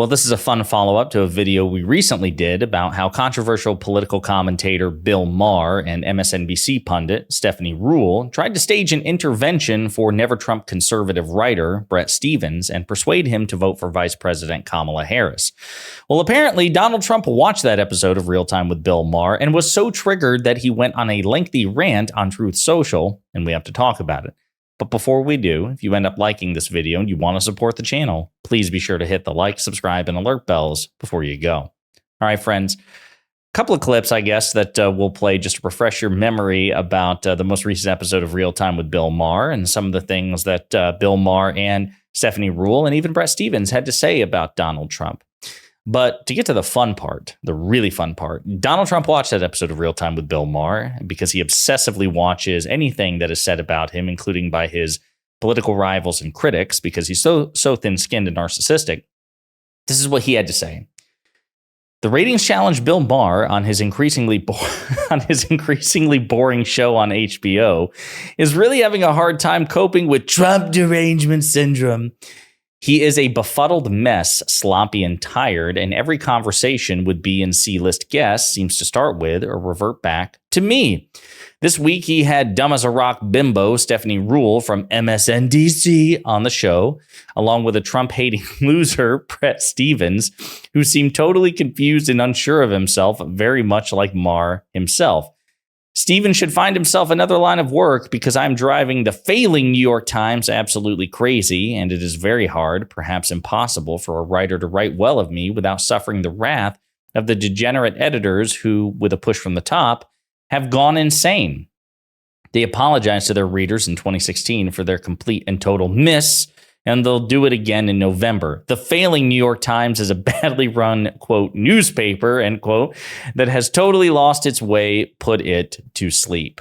Well, this is a fun follow-up to a video we recently did about how controversial political commentator Bill Maher and MSNBC pundit Stephanie Ruhle tried to stage an intervention for Never Trump conservative writer Bret Stephens and persuade him to vote for Vice President Kamala Harris. Well, apparently Donald Trump watched that episode of Real Time with Bill Maher and was so triggered that he went on a lengthy rant on Truth Social, and we have to talk about it. But before we do, if you end up liking this video and you want to support the channel, please be sure to hit the like, subscribe, and alert bells before you go. All right, friends, a couple of clips, I guess, that we'll play just to refresh your memory about the most recent episode of Real Time with Bill Maher and some of the things that Bill Maher and Stephanie Ruhle and even Bret Stephens had to say about Donald Trump. But to get to the fun part, the really fun part, Donald Trump watched that episode of Real Time with Bill Maher because he obsessively watches anything that is said about him, including by his political rivals and critics, because he's so thin-skinned and narcissistic. This is what he had to say. The ratings challenged Bill Maher on his increasingly boring show on HBO is really having a hard time coping with Trump derangement syndrome. He is a befuddled mess, sloppy and tired, and every conversation would be in C-list guests seems to start with or revert back to me. This week, he had dumb as a rock bimbo Stephanie Ruhle from MSNBC on the show, along with a Trump-hating loser, Bret Stephens, who seemed totally confused and unsure of himself, very much like Maher himself. Stephens should find himself another line of work because I'm driving the failing New York Times absolutely crazy, and it is very hard, perhaps impossible, for a writer to write well of me without suffering the wrath of the degenerate editors who, with a push from the top, have gone insane. They apologized to their readers in 2016 for their complete and total miss, and they'll do it again in November. The failing New York Times is a badly run, quote, newspaper, end quote, that has totally lost its way, put it to sleep.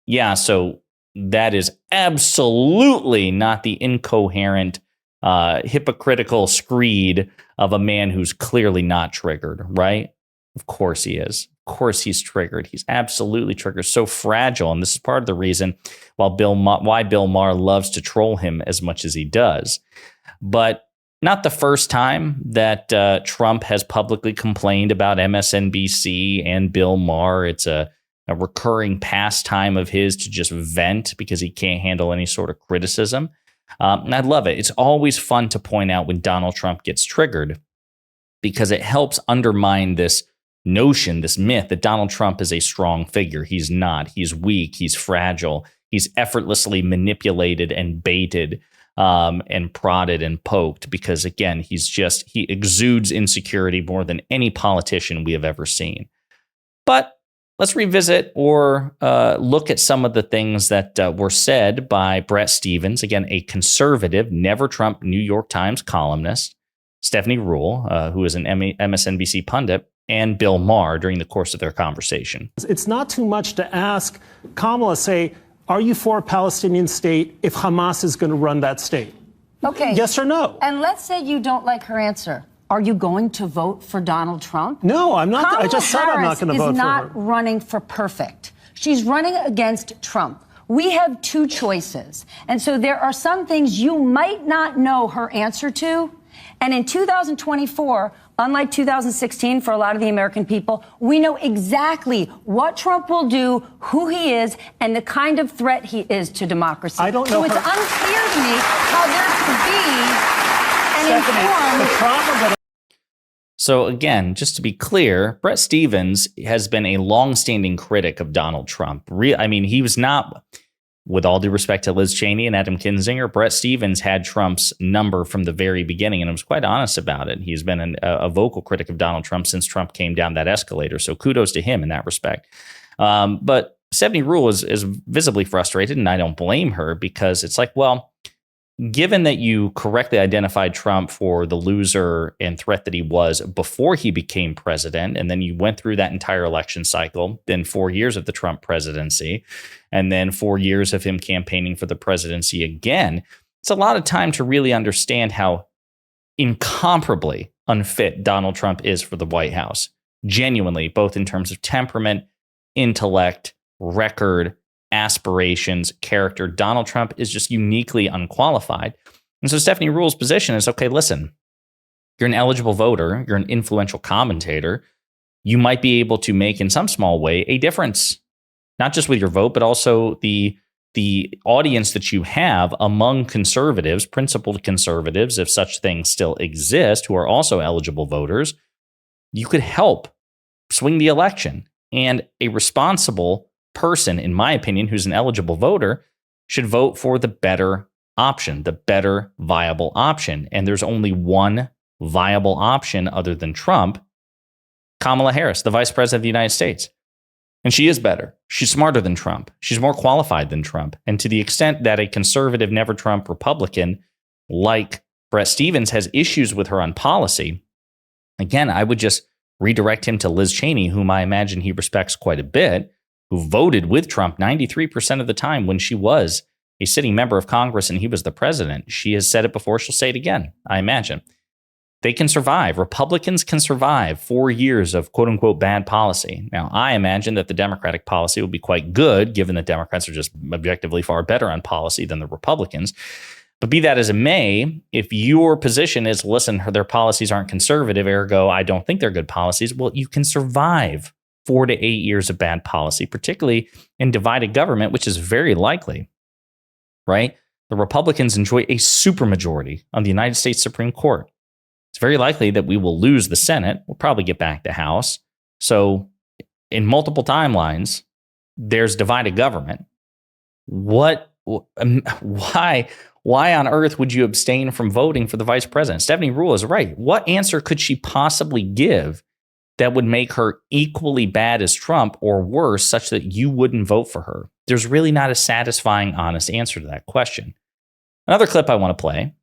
Yeah, so that is absolutely not the incoherent, hypocritical screed of a man who's clearly not triggered, right? Of course he is. Of course he's triggered. He's absolutely triggered. So fragile. And this is part of the reason why Bill Maher loves to troll him as much as he does. But not the first time that Trump has publicly complained about MSNBC and Bill Maher. It's a recurring pastime of his to just vent because he can't handle any sort of criticism. And I love it. It's always fun to point out when Donald Trump gets triggered because it helps undermine this notion, this myth that Donald Trump is a strong figure. He's not. He's weak. He's fragile. He's effortlessly manipulated and baited and prodded and poked because, again, he exudes insecurity more than any politician we have ever seen. But let's revisit or look at some of the things that were said by Bret Stephens, again, a conservative, Never Trump New York Times columnist, Stephanie Ruhle, who is an MSNBC pundit, and Bill Maher during the course of their conversation. It's not too much to ask Kamala, say, are you for a Palestinian state if Hamas is going to run that state? Okay. Yes or no? And let's say you don't like her answer. Are you going to vote for Donald Trump? No, I'm not. Kamala I just said I'm not going to vote for her. Harris is not running for perfect. She's running against Trump. We have two choices. And so there are some things you might not know her answer to. And in 2024, unlike 2016 for a lot of the American people, we know exactly what Trump will do, who he is, and the kind of threat he is to democracy. I don't know. So it's unclear to me how there could be an informed. So again, just to be clear, Bret Stephens has been a longstanding critic of Donald Trump. I mean, he was not, with all due respect to Liz Cheney and Adam Kinzinger, Bret Stephens had Trump's number from the very beginning and was quite honest about it. He's been a vocal critic of Donald Trump since Trump came down that escalator. So kudos to him in that respect. But Stephanie Ruhle is visibly frustrated, and I don't blame her because it's like, well, given that you correctly identified Trump for the loser and threat that he was before he became president, and then you went through that entire election cycle, then 4 years of the Trump presidency, and then 4 years of him campaigning for the presidency again, it's a lot of time to really understand how incomparably unfit Donald Trump is for the White House. Genuinely, both in terms of temperament, intellect, record, aspirations, character. Donald Trump is just uniquely unqualified. And so Stephanie Ruhle's position is, okay, listen, you're an eligible voter, you're an influential commentator, you might be able to make in some small way a difference, not just with your vote, but also the audience that you have among conservatives, principled conservatives, if such things still exist, who are also eligible voters. You could help swing the election. And a responsible person, in my opinion, who's an eligible voter, should vote for the better option, the better viable option. And there's only one viable option other than Trump: Kamala Harris, the vice president of the United States. And she is better. She's smarter than Trump. She's more qualified than Trump. And to the extent that a conservative, never Trump Republican like Bret Stephens has issues with her on policy, again, I would just redirect him to Liz Cheney, whom I imagine he respects quite a bit, who voted with Trump 93% of the time when she was a sitting member of Congress and he was the president. She has said it before. She'll say it again, I imagine. They can survive. Republicans can survive 4 years of quote unquote bad policy. Now, I imagine that the Democratic policy will be quite good, given that Democrats are just objectively far better on policy than the Republicans. But be that as it may, if your position is, listen, their policies aren't conservative, ergo, I don't think they're good policies, well, you can survive 4 to 8 years of bad policy, particularly in divided government, which is very likely, right? The Republicans enjoy a supermajority on the United States Supreme Court. It's very likely that we will lose the Senate. We'll probably get back the House. So in multiple timelines, there's divided government. Why on earth would you abstain from voting for the vice president? Stephanie Ruhle is right. What answer could she possibly give that would make her equally bad as Trump or worse, such that you wouldn't vote for her? There's really not a satisfying, honest answer to that question. Another clip I want to play.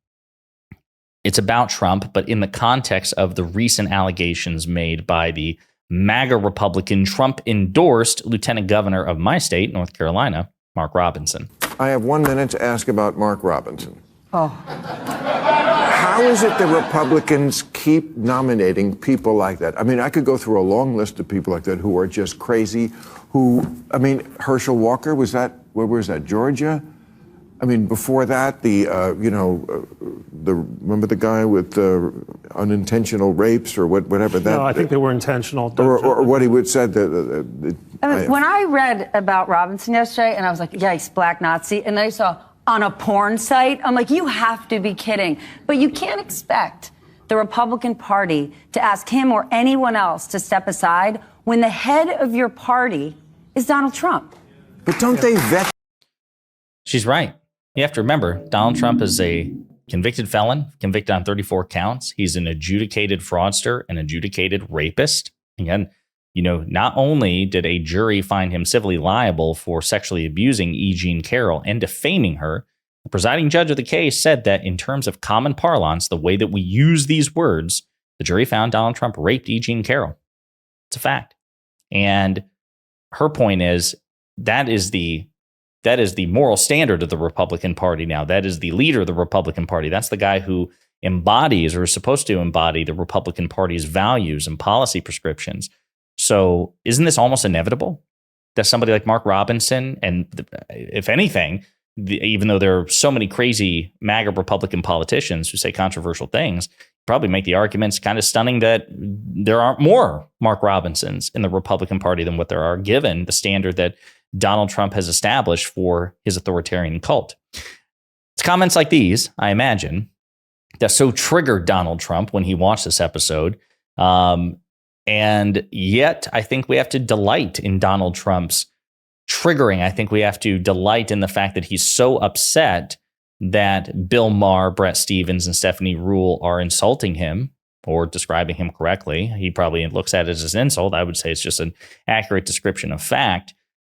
It's about Trump, but in the context of the recent allegations made by the MAGA Republican Trump-endorsed Lieutenant Governor of my state, North Carolina, Mark Robinson. I have 1 minute to ask about Mark Robinson. Oh. How is it the Republicans keep nominating people like that? I mean, I could go through a long list of people like that who are just crazy. Herschel Walker, where was that, Georgia? I mean, before that, remember the guy with unintentional rapes or whatever that? No, I think they were intentional. Or what he would said. When I read about Robinson yesterday, and I was like, yikes, black Nazi, and then I saw on a porn site, I'm like, you have to be kidding. But you can't expect the Republican Party to ask him or anyone else to step aside when the head of your party is Donald Trump. But don't they vet? She's right. You have to remember, Donald Trump is a convicted felon, convicted on 34 counts. He's an adjudicated fraudster, an adjudicated rapist. Again, not only did a jury find him civilly liable for sexually abusing E. Jean Carroll and defaming her, the presiding judge of the case said that in terms of common parlance, the way that we use these words, the jury found Donald Trump raped E. Jean Carroll. It's a fact. And her point is that is the moral standard of the Republican Party now. That is the leader of the Republican Party. That's the guy who embodies or is supposed to embody the Republican Party's values and policy prescriptions. So isn't this almost inevitable that somebody like Mark Robinson, and if anything, even though there are so many crazy MAGA Republican politicians who say controversial things, probably make the arguments kind of stunning that there aren't more Mark Robinsons in the Republican Party than what there are, given the standard that Donald Trump has established for his authoritarian cult. It's comments like these, I imagine, that so triggered Donald Trump when he watched this episode. And yet, I think we have to delight in Donald Trump's triggering. I think we have to delight in the fact that he's so upset that Bill Maher, Bret Stephens, and Stephanie Ruhle are insulting him or describing him correctly. He probably looks at it as an insult. I would say it's just an accurate description of fact.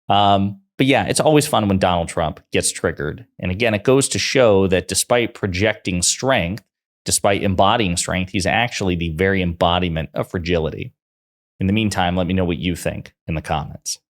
But yeah, it's always fun when Donald Trump gets triggered. And again, it goes to show that despite projecting strength, despite embodying strength, he's actually the very embodiment of fragility. In the meantime, let me know what you think in the comments.